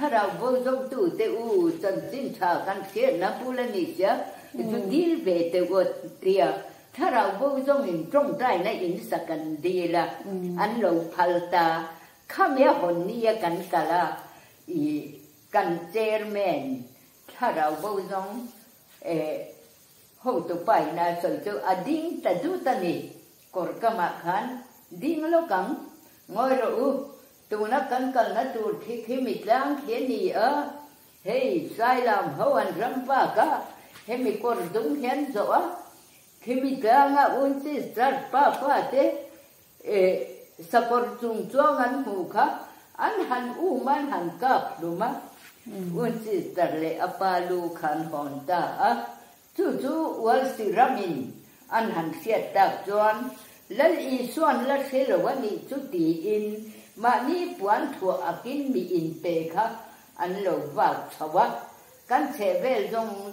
thà vô trong tu te u chân chính thà căn kia na pula ni sia tu dil về te go tia thà vô trong trong trái na in sakan đi là anh lâu palta khamya hồn nia kan kala i kan chairman thà vô trong hậu tụ bài na sợi cho ading ta du ta ni kor kama khan ding lo kang ngồi rồi tụ nó cân cân nó tụ khi mình lang khi ni hey sai làm hậu anh răng phá cả hey mình còn đúng hen rõ khi mình lang uốn chỉ sát phá thế sapor chung chuang anh hù cả anh han man han cáp đúng không uốn chỉ sát lệ apalu khan hòn ta chú wal siramin anh han siết tạc chuan lal i suan la khelo wani chu ti in mà ni puan thua akin mi in pe kha an lo wa chawa kan che vel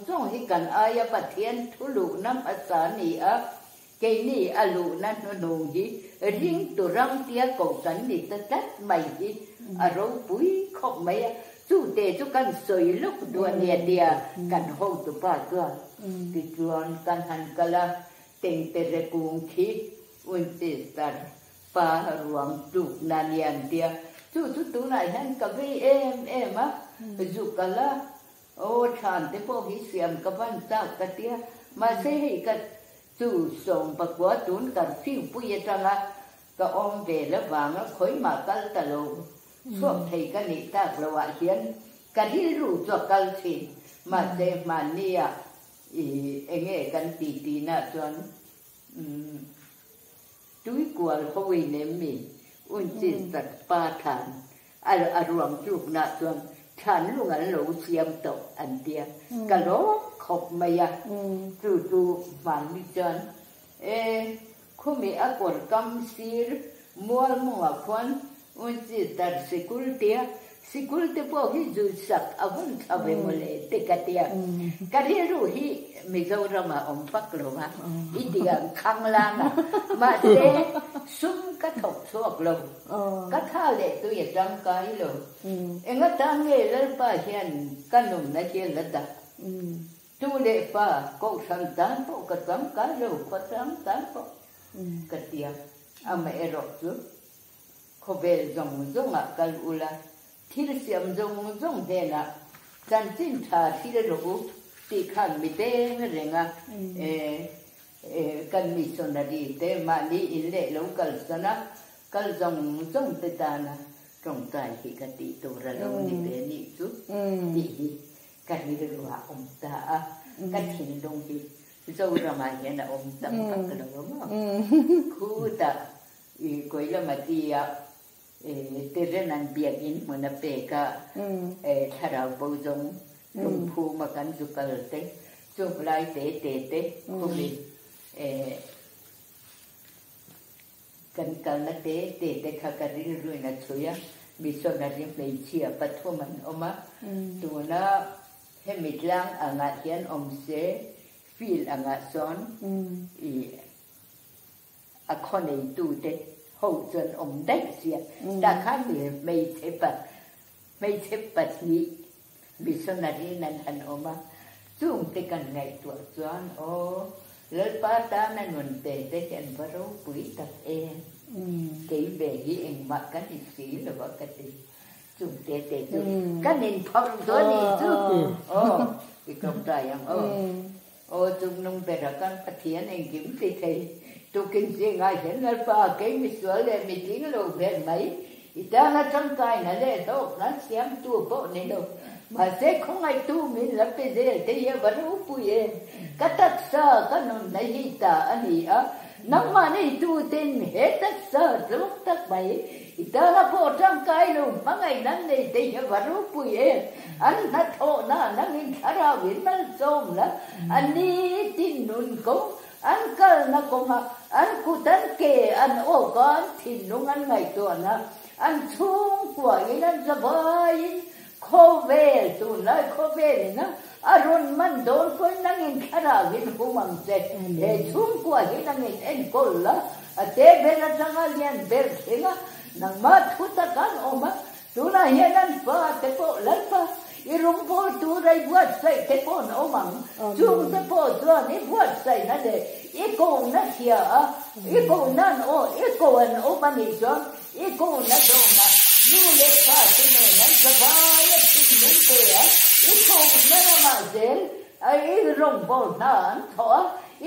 jong hi kan aya pathian thulu nam asa ni ke ni alu nan no hi ring tu ram tia ko san ni ta tat mai hi aro pui khop mai chu te chu kan soi luk du ne dia kan ho tu pa ka ti chuan kan han kala teng te re kung khi un ti tar pa ruang tu nanian dia chu tu nai han ka vi em zu kala o chan te po hi siam ka ban ta ka tia ma se hi ka chu song pa kwa tun ka fiu pu ye tanga ka om ve la wang khoi ma kal ta lo suop thei ka ni tak lo wa hian ka ri ru cho kal thi ma te ma nia enge kan ti na chuan túi quần khôi ném mình un chín tật ba thàn ruộng chụp nát tuần thàn luôn anh lẩu xiêm tộc anh tia cả đó khóc mày tu vàng đi chân không mấy quần cam sir mua quan un chín tật sikul te po hi ju sak avun thave mole te katia kariru hi Mizoram om pak lo ma idiam khang lang ma te sum ka thok suak lo ka tha le tu ye jang kai lo enga tang nge le pa hian kanum na hian la da tu le pa ko san tan po ka tam ka lo ko tam tan po katia ama ero tu ko be jong kal ula thil siam jong de na chan chin tha thil ro ti khan mi te renga kan missionary te ma ni in le local sana kal jong te ta na trong tai ki ka ti to ra lo ni be ni chu ti ka ni ro wa ta ka thin dong ti zo ra ma ya na ta ka lo ma khu ta koi la ma ti ya terrenan biagin mona peka thara bojong lumphu makan jukal te chuklai te kumi kan na te khakari ruina chuya missionary play chia pathoman oma tuna hemitlang anga hian omse feel anga son a khonei tu te hậu chân ông đánh xia đã khá nhiều mấy thế bát nhị bị sao này nên anh oma chung cái cần ngày tuổi choan ô lớn ba ta nên mình để hiện vào đâu quý tập em cái về cái em mặc cái gì xí là có cái gì chung để cái nền phong đó đi chứ cái công trai em chung nông về là con phát hiện anh kiếm thì tu kinh gì ngay hiện là ba cái mi sửa lên mi tiếng lâu về mấy, ta là trong cái này là đâu, nó xem tu bộ này đâu, mà sẽ không ai tu mình là cái gì, thế giờ vẫn úp bụi, cái tất sợ cái nón này gì ta anh ấy nắm mà này tu tin hết tất sợ lúc tất bảy, ta là bộ trong cái luôn, mà ngàyนั้นnày thế giờ vẫn úp bụi, anh nó thọ nó mình khá ra biển nó xôm là, anh đi tin nôn cũng anh cơ nó cũng anh cụ thân kề anh ô con thì lúc anh ngày tuần anh xuống của ấy anh ra với khô về tụi nói khô về này nó rồi mình đốn coi năng in khá là viên cũng bằng thế để xuống của ấy năng in anh cô là thế bên là sang liền bên thế nó nằm mất hút tất cả ôm á tụi này hiện anh phá cái bộ lấy i rung po tu rai buat sai te pon o mang chung te po tu ni buat sai na de i ko na sia i ko nan o i ko an o pa ni so i ko na do na nu le pa te ne na sa ba ya ti nu te ya i ko na ma zel ai rung po na an tho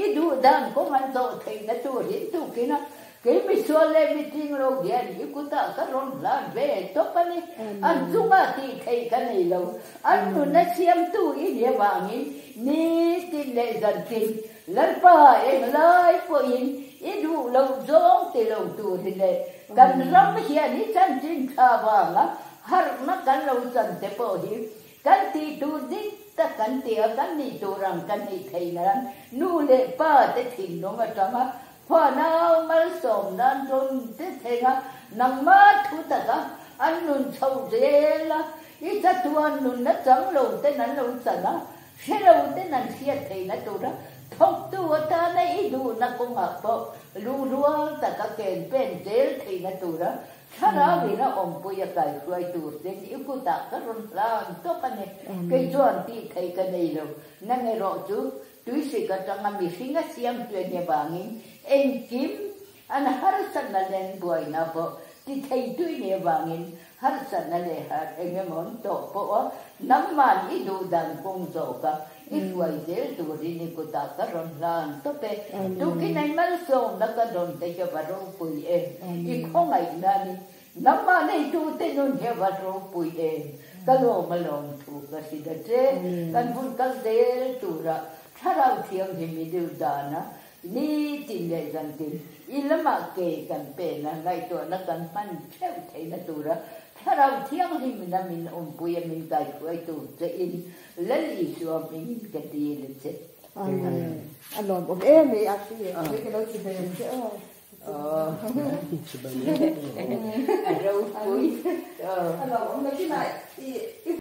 i du dan ko man to thei na tu ri tu ki na cái mi xua lên mi tin lâu kia thì cũng ta cái rôn là về tốt anh ấy anh chúng ta thì thấy cái này lâu anh muốn nó xem tu ý địa vàng ấy ní tin lệ dần tin lần ba em lấy phụ in ý đủ lâu giống thì lâu tu thì lệ cần lắm hiện ní chân chính thà vàng á har nó cần lâu dần thì bỏ đi cần thì tu đi ta cần thì cần đi tu rằng cần đi thấy là nu lệ ba thì thỉnh nó mà trong áพอนามาสมนั่นจนเทงะนังมาทุตะกะอันนุนชาวเจละอีจัตัวนุนนัจังโลเตนันโลสนะเชโลเตนันเสียเทนะตัวละทบตัวตาในดูนักงะปอรู้รัวตะกะเกณฑ์เป็นเจลเทนะตัวละถ้าเราวินะอมปุยไก่ช่วยตัวเจนอีกุตะกะรุนลานตัวกันเนี่ยเกยจวนที่ไทยกันนี่เรานั่งไงรอจูตุยสิกะจังมีสิ่งเสียงตัวเนี่ยบางนี้em kiếm anh har san na len boy na bo ti thei tui ne wangin har san na le har em mon to po nam man I du dan pong zo ka I wai del tu ri ni ko ta ka ron lan to pe tu ki nai mal so na ka don te ka ba ro pui I khong ai na ni nam ma nei tu te non he ba ro pui ka lo ma lom tu ka si da te kan bun ka del tu ra tha rau thiang hi mi du da naนี่จินใหญ่จังจินอิละมาเกกันเป็นนะไงตัวนักกันปั้นเท่าไทยนะตัวละถ้าเราเที่ยงที่มันมินอมปุยมินไก่ไว้ตัวจะอินเล่นอีชัวมินกันดีเลยเจ๊อันหลอนผมมีอาชีพไม่กันเราจะเป็นเจ้าเราปุยอันหลอนผมที่ไหนที่